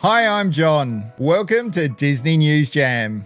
Hi, I'm John. Welcome to Disney News Jam.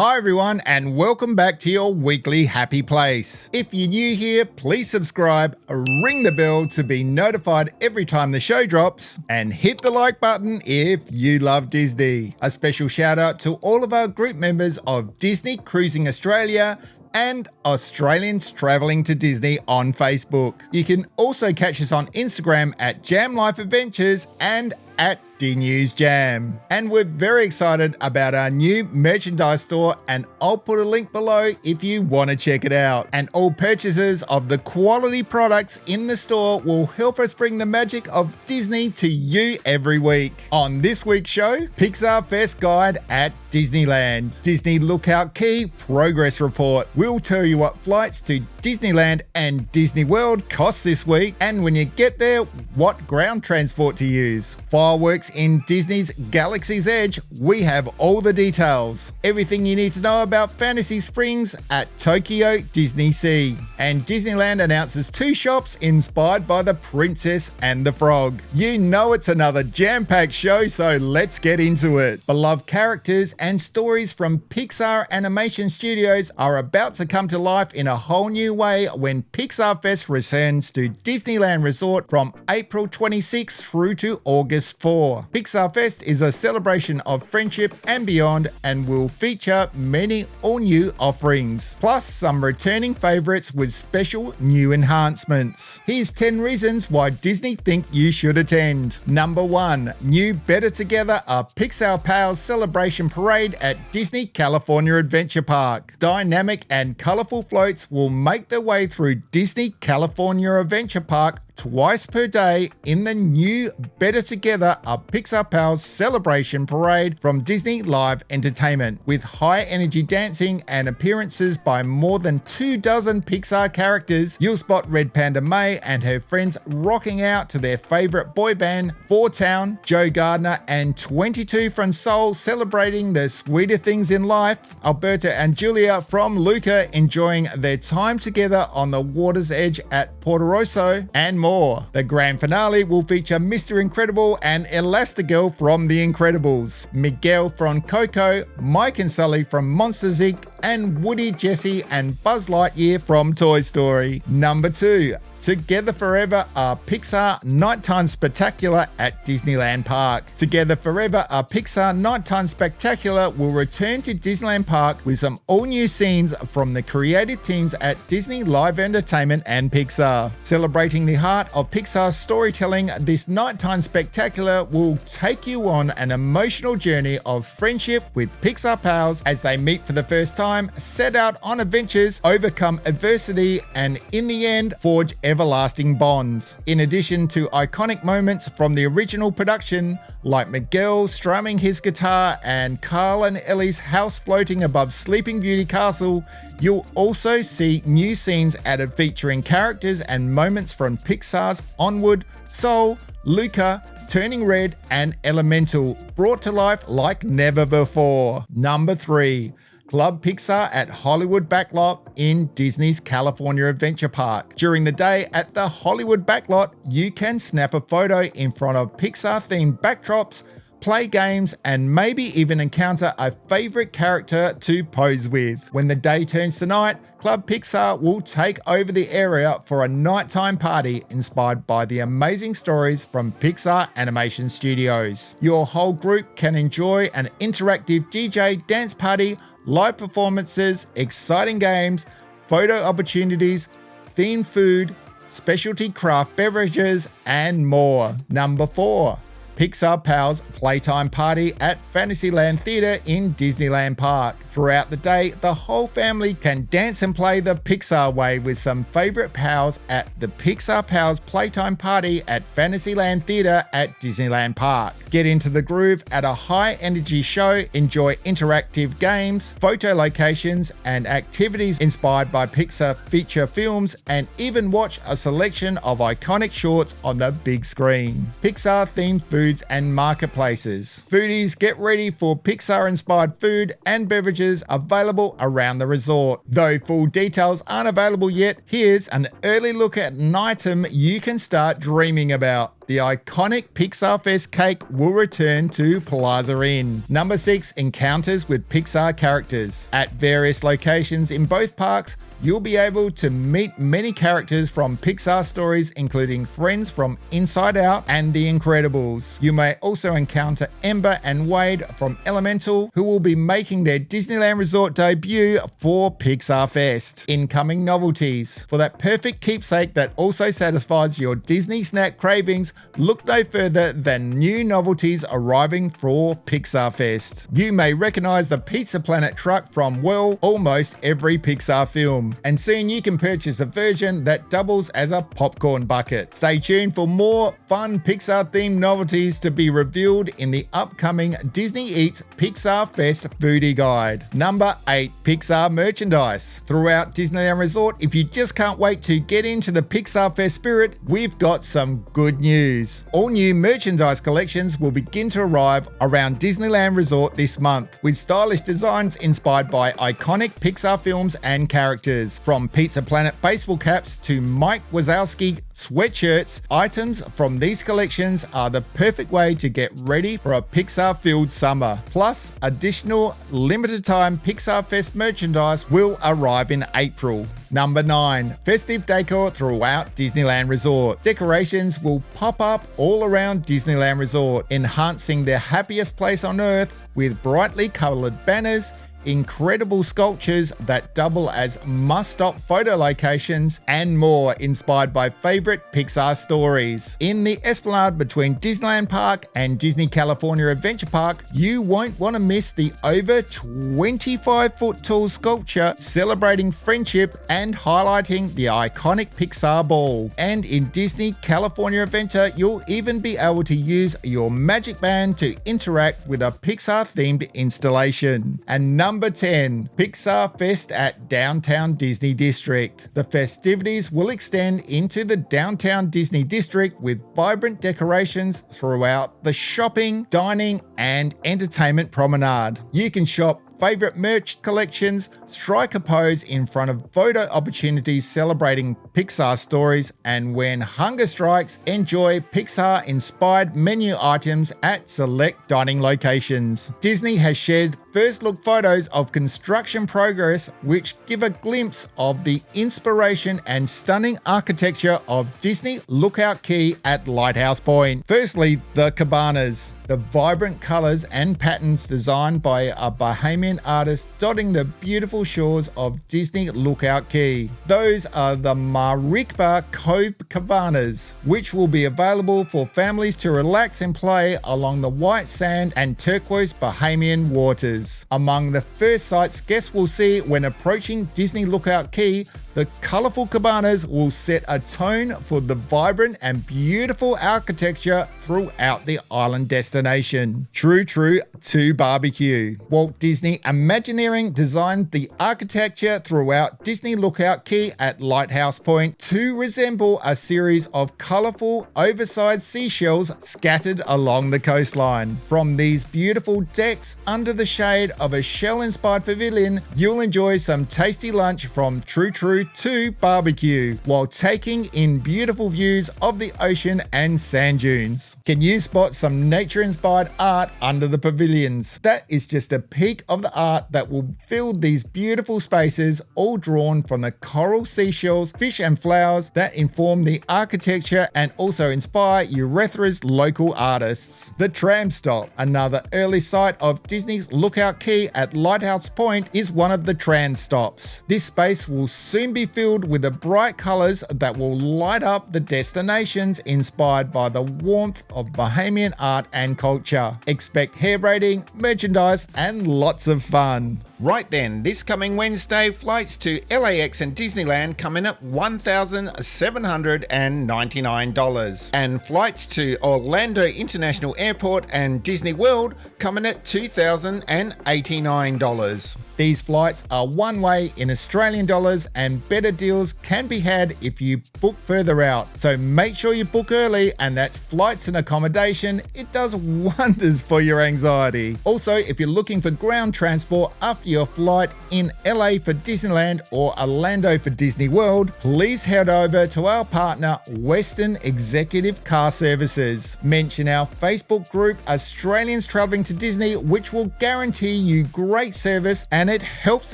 Hi everyone, and welcome back to your weekly happy place. If you're new here, please subscribe, ring the bell to be notified every time the show drops, and hit the like button if you love Disney. A special shout out to all of our group members of Disney Cruising Australia and Australians Travelling to Disney on Facebook. You can also catch us on Instagram at Jam Life Adventures and at DNewsJam. And we're very excited about our new merchandise store, and I'll put a link below if you want to check it out. And all purchases of the quality products in the store will help us bring the magic of Disney to you every week. On this week's show, Pixar Fest Guide at Disneyland, Disney Lookout Key Progress Report. We'll tell you what flights to Disneyland and Disney World cost this week, and when you get there, what ground transport to use. Fireworks in Disney's Galaxy's Edge, we have all the details. Everything you need to know about Fantasy Springs at Tokyo Disney Sea. And Disneyland announces 2 shops inspired by The Princess and the Frog. You know it's another jam-packed show, so let's get into it. Beloved characters and stories from Pixar Animation Studios are about to come to life in a whole new way when Pixar Fest returns to Disneyland Resort from April 26 through to August 4. Pixar Fest is a celebration of friendship and beyond, and will feature many all-new offerings, plus some returning favourites with special new enhancements. Here's 10 reasons why Disney think you should attend. Number 1. New Better Together, a Pixar Pals celebration parade at Disney California Adventure Park. Dynamic and colourful floats will make their way through Disney California Adventure Park twice per day in the new Better Together, a Pixar Pals celebration parade from Disney Live Entertainment, with high energy dancing and appearances by more than 24 Pixar characters. You'll spot Red Panda May and her friends rocking out to their favourite boy band, Four Town, Joe Gardner, and 22 from Seoul celebrating the sweeter things in life. Alberta and Julia from Luca enjoying their time together on the water's edge at Porto Rosso, and more. The grand finale will feature Mr. Incredible and Elastigirl from The Incredibles, Miguel from Coco, Mike and Sully from Monsters Inc., and Woody, Jesse, and Buzz Lightyear from Toy Story. Number 2. Together Forever, a Pixar Nighttime Spectacular at Disneyland Park. Together Forever, a Pixar Nighttime Spectacular will return to Disneyland Park with some all-new scenes from the creative teams at Disney Live Entertainment and Pixar. Celebrating the heart of Pixar's storytelling, this Nighttime Spectacular will take you on an emotional journey of friendship with Pixar pals as they meet for the first time, set out on adventures, overcome adversity, and in the end, forge everlasting bonds. In addition to iconic moments from the original production, like Miguel strumming his guitar and Carl and Ellie's house floating above Sleeping Beauty Castle, you'll also see new scenes added featuring characters and moments from Pixar's Onward, Soul, Luca, Turning Red, and Elemental, brought to life like never before. Number 3. Club Pixar at Hollywood Backlot in Disney's California Adventure Park. During the day at the Hollywood Backlot, you can snap a photo in front of Pixar-themed backdrops, play games, and maybe even encounter a favorite character to pose with. When the day turns to night, Club Pixar will take over the area for a nighttime party inspired by the amazing stories from Pixar Animation Studios. Your whole group can enjoy an interactive DJ dance party, live performances, exciting games, photo opportunities, themed food, specialty craft beverages, and more. Number 4. Pixar Pals Playtime Party at Fantasyland Theatre in Disneyland Park. Throughout the day, the whole family can dance and play the Pixar way with some favourite pals at the Pixar Pals Playtime Party at Fantasyland Theatre at Disneyland Park. Get into the groove at a high-energy show, enjoy interactive games, photo locations, and activities inspired by Pixar feature films, and even watch a selection of iconic shorts on the big screen. Pixar-themed food foods and marketplaces. Foodies, get ready for Pixar-inspired food and beverages available around the resort. Though full details aren't available yet, here's an early look at an item you can start dreaming about. The iconic Pixar Fest cake will return to Plaza Inn. Number 6, encounters with Pixar characters. At various locations in both parks, you'll be able to meet many characters from Pixar stories, including friends from Inside Out and The Incredibles. You may also encounter Ember and Wade from Elemental, who will be making their Disneyland Resort debut for Pixar Fest. Incoming novelties. For that perfect keepsake that also satisfies your Disney snack cravings, look no further than new novelties arriving for Pixar Fest. You may recognize the Pizza Planet truck from, well, almost every Pixar film, and soon you can purchase a version that doubles as a popcorn bucket. Stay tuned for more fun Pixar-themed novelties to be revealed in the upcoming Disney Eats Pixar Fest foodie guide. Number 8, Pixar merchandise. Throughout Disneyland Resort, if you just can't wait to get into the Pixar Fest spirit, we've got some good news. All new merchandise collections will begin to arrive around Disneyland Resort this month, with stylish designs inspired by iconic Pixar films and characters. From Pizza Planet baseball caps to Mike Wazowski sweatshirts, items from these collections are the perfect way to get ready for a Pixar-filled summer. Plus, additional limited-time Pixar Fest merchandise will arrive in April. Number 9, festive decor throughout Disneyland Resort. Decorations will pop up all around Disneyland Resort, enhancing their happiest place on earth with brightly colored banners, incredible sculptures that double as must-stop photo locations, and more inspired by favorite Pixar stories. In the esplanade between Disneyland Park and Disney California Adventure Park, you won't want to miss the over 25-foot tall sculpture celebrating friendship and highlighting the iconic Pixar ball. And in Disney California Adventure, you'll even be able to use your magic band to interact with a Pixar-themed installation. And Number 10, Pixar Fest at Downtown Disney District. The festivities will extend into the Downtown Disney District with vibrant decorations throughout the shopping, dining, and entertainment promenade. You can shop favorite merch collections, strike a pose in front of photo opportunities celebrating Pixar stories, and when hunger strikes, enjoy Pixar-inspired menu items at select dining locations. Disney has shared first look photos of construction progress, which give a glimpse of the inspiration and stunning architecture of Disney Lookout Key at Lighthouse Point. Firstly, the cabanas. The vibrant colors and patterns designed by a Bahamian artist dotting the beautiful shores of Disney Lookout Key. Those are the Marikba Cove cabanas, which will be available for families to relax and play along the white sand and turquoise Bahamian waters. Among the first sights guests will see when approaching Disney Lookout Key, the colorful cabanas will set a tone for the vibrant and beautiful architecture throughout the island destination. True to barbecue. Walt Disney Imagineering designed the architecture throughout Disney Lookout Key at Lighthouse Point to resemble a series of colorful, oversized seashells scattered along the coastline. From these beautiful decks under the shade of a shell-inspired pavilion, you'll enjoy some tasty lunch from True to barbecue while taking in beautiful views of the ocean and sand dunes. Can you spot some nature-inspired art under the pavilions? That is just a peek of the art that will fill these beautiful spaces, all drawn from the coral seashells, fish and flowers that inform the architecture and also inspire Urethra's local artists. The tram stop, another early site of Disney's Lookout Key at Lighthouse Point, is one of the tram stops. This space will soon be filled with the bright colors that will light up the destinations inspired by the warmth of Bahamian art and culture. Expect hair braiding, merchandise, and lots of fun. Right then, this coming Wednesday, flights to LAX and Disneyland come in at $1,799, and flights to Orlando International Airport and Disney World come in at $2,089. These flights are one-way in Australian dollars, and better deals can be had if you book further out. So make sure you book early, and that's flights and accommodation. It does wonders for your anxiety. Also, if you're looking for ground transport after your flight in LA for Disneyland or Orlando for Disney World, please head over to our partner Western Executive Car Services. Mention our Facebook group Australians Travelling to Disney, which will guarantee you great service, and it helps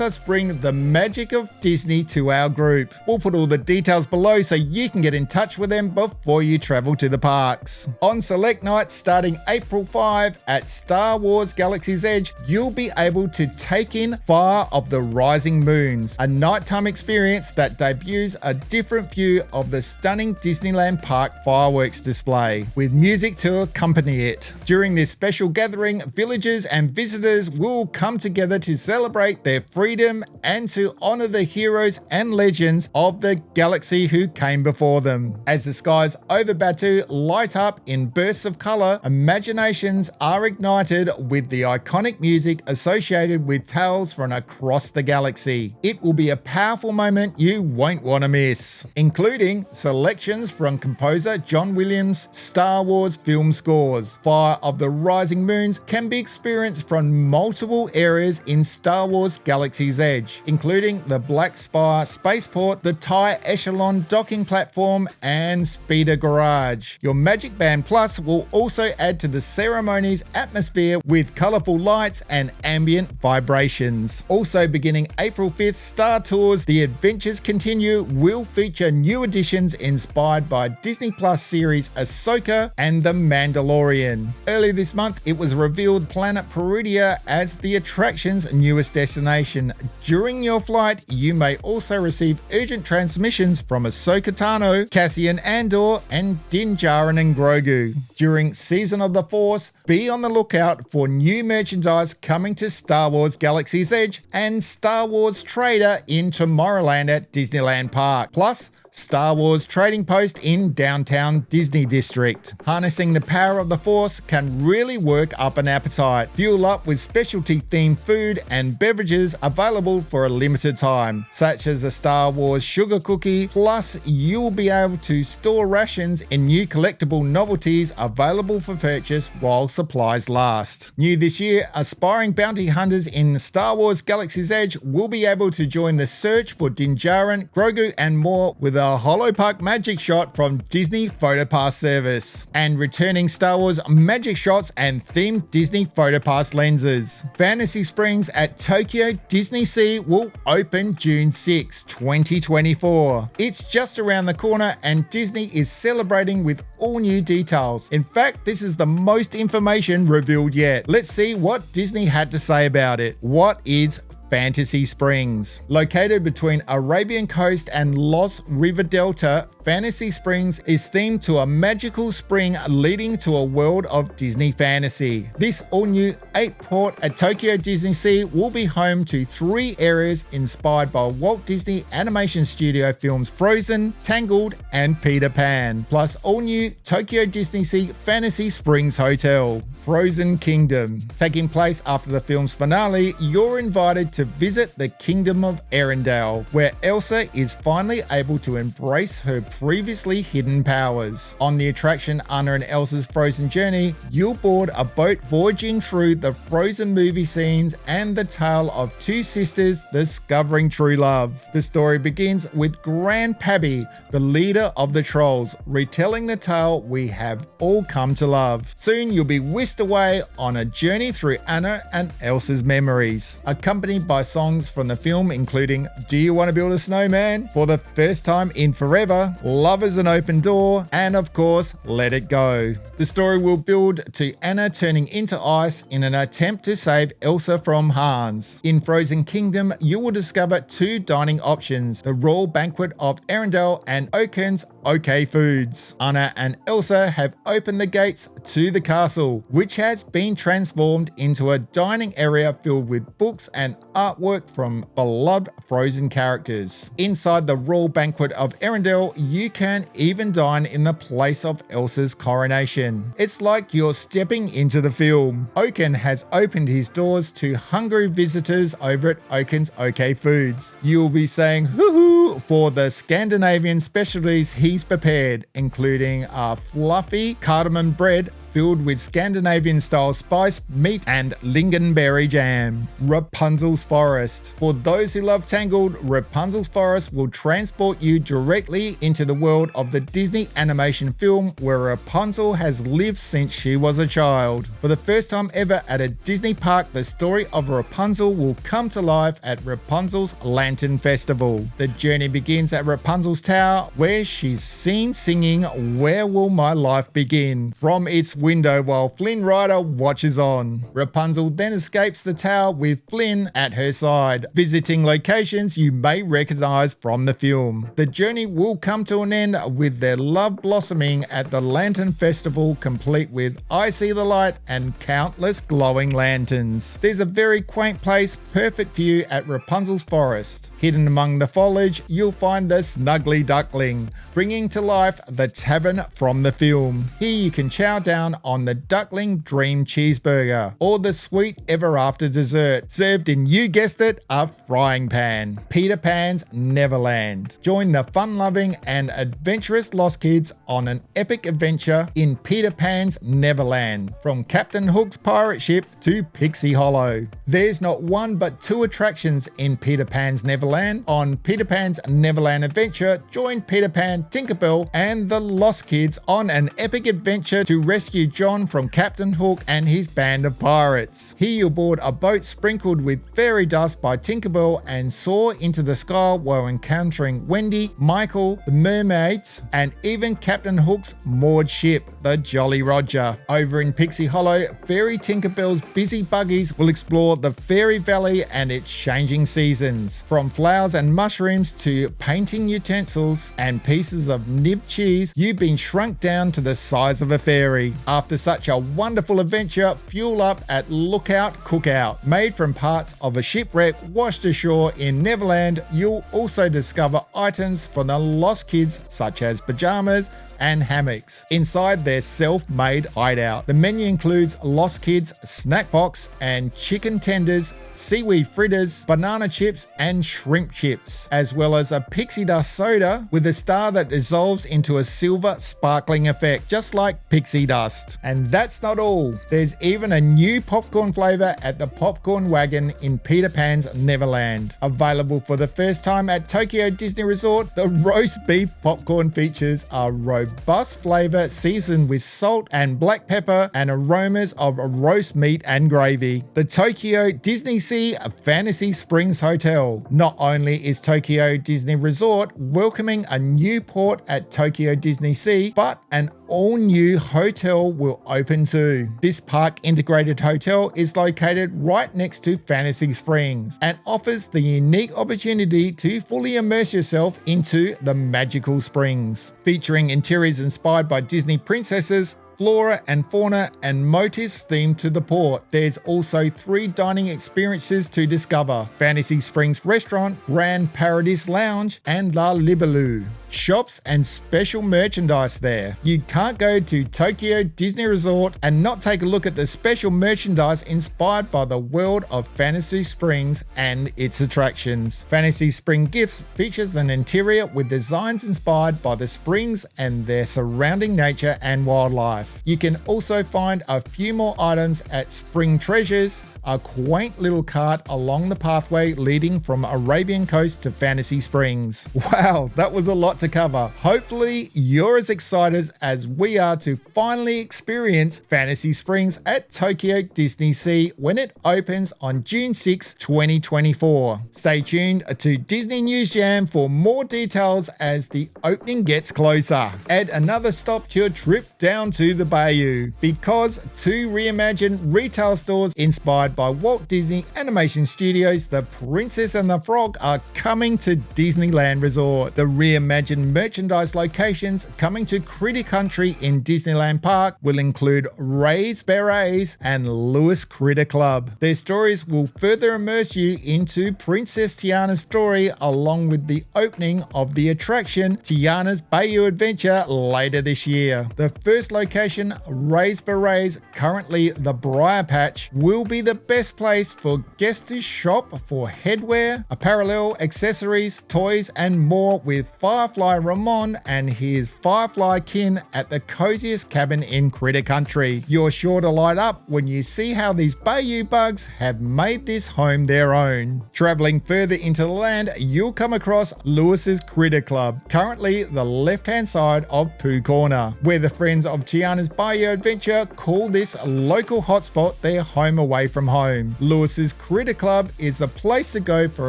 us bring the magic of Disney to our group. We'll put all the details below so you can get in touch with them before you travel to the parks. On select nights starting April 5 at Star Wars Galaxy's Edge, you'll be able to take in Fire of the Rising Moons, a nighttime experience that debuts a different view of the stunning Disneyland Park fireworks display, with music to accompany it. During this special gathering, villagers and visitors will come together to celebrate their freedom and to honor the heroes and legends of the galaxy who came before them. As the skies over Batuu light up in bursts of color, imaginations are ignited with the iconic music associated with tales from across the galaxy. It will be a powerful moment you won't want to miss, including selections from composer John Williams' Star Wars film scores. Fire of the Rising Moons can be experienced from multiple areas in Star Wars Galaxy's Edge, including the Black Spire Spaceport, the TIE Echelon docking platform, and Speeder Garage. Your Magic Band Plus will also add to the ceremony's atmosphere with colorful lights and ambient vibrations. Also beginning April 5th, Star Tours The Adventures Continue will feature new additions inspired by Disney Plus series Ahsoka and The Mandalorian. Early this month, it was revealed Planet Peridia as the attraction's newest destination. During your flight, you may also receive urgent transmissions from Ahsoka Tano, Cassian Andor, and Din Djarin and Grogu. During Season of the Force, be on the lookout for new merchandise coming to Star Wars Galaxy's Edge and Star Wars Trader in Tomorrowland at Disneyland Park. Plus, Star Wars Trading Post in downtown Disney District. Harnessing the power of the Force can really work up an appetite. Fuel up with specialty themed food and beverages available for a limited time, such as a Star Wars sugar cookie. Plus, you'll be able to store rations in new collectible novelties available for purchase while supplies last. New this year, aspiring bounty hunters in Star Wars Galaxy's Edge will be able to join the search for Din Djarin, Grogu, and more with a Holo Puck magic shot from Disney PhotoPass service, and returning Star Wars magic shots and themed Disney PhotoPass lenses. Fantasy Springs at Tokyo Disney Sea will open June 6, 2024. It's just around the corner, and Disney is celebrating with all new details. In fact, this is the most information revealed yet. Let's see what Disney had to say about it. What is Fantasy Springs? Located between Arabian Coast and Los River Delta, Fantasy Springs is themed to a magical spring leading to a world of Disney fantasy. This all-new 8-port at Tokyo Disney Sea will be home to 3 areas inspired by Walt Disney Animation Studio films Frozen, Tangled, and Peter Pan, plus all-new Tokyo Disney Sea Fantasy Springs Hotel. Frozen Kingdom. Taking place after the film's finale, you're invited to visit the Kingdom of Arendelle, where Elsa is finally able to embrace her previously hidden powers. On the attraction Anna and Elsa's Frozen Journey, you'll board a boat voyaging through the Frozen movie scenes and the tale of 2 sisters discovering true love. The story begins with Grand Pabby, the leader of the trolls, retelling the tale we have all come to love. Soon you'll be whisked away on a journey through Anna and Elsa's memories, accompanied by songs from the film including Do You Want to Build a Snowman, For the First Time in Forever, Love is an Open Door, and of course, Let It Go. The story will build to Anna turning into ice in an attempt to save Elsa from Hans. In Frozen Kingdom, you will discover 2 dining options, the Royal Banquet of Arendelle and Oaken's OK Foods. Anna and Elsa have opened the gates to the castle, which has been transformed into a dining area filled with books and artwork from beloved Frozen characters. Inside the Royal Banquet of Arendelle, you can even dine in the place of Elsa's coronation. It's like you're stepping into the film. Oaken has opened his doors to hungry visitors over at Oaken's OK Foods. You'll be saying hoo-hoo for the Scandinavian specialties he's prepared, including a fluffy cardamom bread filled with Scandinavian-style spiced meat and lingonberry jam. Rapunzel's Forest. For those who love Tangled, Rapunzel's Forest will transport you directly into the world of the Disney animation film where Rapunzel has lived since she was a child. For the first time ever at a Disney park, the story of Rapunzel will come to life at Rapunzel's Lantern Festival. The journey begins at Rapunzel's Tower, where she's seen singing "Where Will My Life Begin" from its window while Flynn Rider watches on. Rapunzel then escapes the tower with Flynn at her side, visiting locations you may recognize from the film. The journey will come to an end with their love blossoming at the Lantern Festival, complete with "I See the Light" and countless glowing lanterns. There's a very quaint place perfect for you at Rapunzel's Forest. Hidden among the foliage, you'll find the Snuggly Duckling, bringing to life the tavern from the film. Here you can chow down on the Duckling Dream Cheeseburger, or the sweet ever after dessert, served in, you guessed it, a frying pan. Peter Pan's Neverland. Join the fun-loving and adventurous Lost Kids on an epic adventure in Peter Pan's Neverland, from Captain Hook's pirate ship to Pixie Hollow. There's not one but two attractions in Peter Pan's Neverland. On Peter Pan's Neverland Adventure, join Peter Pan, Tinkerbell, and the Lost Kids on an epic adventure to rescue John from Captain Hook and his band of pirates. Here you'll board a boat sprinkled with fairy dust by Tinkerbell and soar into the sky while encountering Wendy, Michael, the mermaids, and even Captain Hook's moored ship, the Jolly Roger. Over in Pixie Hollow, Fairy Tinkerbell's busy buggies will explore the Fairy Valley and its changing seasons. From flowers and mushrooms to painting utensils and pieces of nib cheese, you've been shrunk down to the size of a fairy. After such a wonderful adventure, fuel up at Lookout Cookout. Made from parts of a shipwreck washed ashore in Neverland, you'll also discover items from the Lost Kids such as pajamas and hammocks inside their self-made hideout. The menu includes Lost Kids snack box and chicken tenders, seaweed fritters, banana chips and shrimp chips, as well as a pixie dust soda with a star that dissolves into a silver sparkling effect, just like pixie dust. And that's not all. There's even a new popcorn flavor at the Popcorn Wagon in Peter Pan's Neverland. Available for the first time at Tokyo Disney Resort, the roast beef popcorn features a robust flavor seasoned with salt and black pepper and aromas of roast meat and gravy. The Tokyo Disney Sea Fantasy Springs Hotel. Not only is Tokyo Disney Resort welcoming a new port at Tokyo Disney Sea, but an all-new hotel will open too. This park integrated hotel is located right next to Fantasy Springs and offers the unique opportunity to fully immerse yourself into the magical springs. Featuring interiors inspired by Disney princesses, flora and fauna, and motifs themed to the port. There's also 3 dining experiences to discover: Fantasy Springs Restaurant, Grand Paradise Lounge, and La Libellule. Shops and special merchandise there. You can't go to Tokyo Disney Resort and not take a look at the special merchandise inspired by the world of Fantasy Springs and its attractions. Fantasy Spring Gifts features an interior with designs inspired by the springs and their surrounding nature and wildlife. You can also find a few more items at Spring Treasures, a quaint little cart along the pathway leading from Arabian Coast to Fantasy Springs. Wow, that was a lot to cover. Hopefully you're as excited as we are to finally experience Fantasy Springs at Tokyo Disney Sea when it opens on June 6, 2024. Stay tuned to Disney News Jam for more details as the opening gets closer. Add another stop to your trip down to the Bayou because 2 reimagined retail stores inspired by Walt Disney Animation Studios' The Princess and the Frog are coming to Disneyland Resort. The reimagined merchandise locations coming to Critter Country in Disneyland Park will include Ray's Berets and Lewis Critter Club. Their stories will further immerse you into Princess Tiana's story along with the opening of the attraction Tiana's Bayou Adventure later this year. The first location, Ray's Berets, currently the Briar Patch, will be the best place for guests to shop for headwear, apparel, accessories, toys and more with Firefly Ramon and his Firefly kin at the coziest cabin in Critter Country. You're sure to light up when you see how these Bayou bugs have made this home their own. Traveling further into the land, you'll come across Lewis's Critter Club, currently the left-hand side of Pooh Corner, where the friends of Tiana's Bayou Adventure call this local hotspot their home away from home. Lewis's Critter Club is the place to go for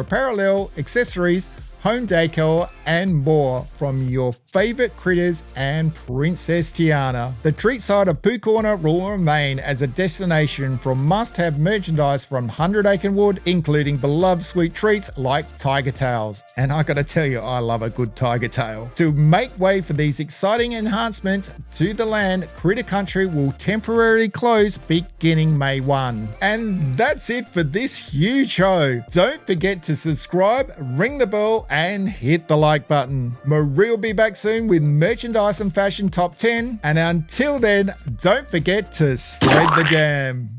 apparel, accessories, home decor and more from your favorite critters and Princess Tiana. The treat side of Pooh Corner will remain as a destination for must-have merchandise from 100 Acre Wood, including beloved sweet treats like tiger tails. And I gotta tell you, I love a good tiger tail. To make way for these exciting enhancements to the land, Critter Country will temporarily close beginning May 1. And that's it for this huge show. Don't forget to subscribe, ring the bell, and hit the like button. Marie will be back soon with merchandise and fashion top 10. And until then, don't forget to spread the jam.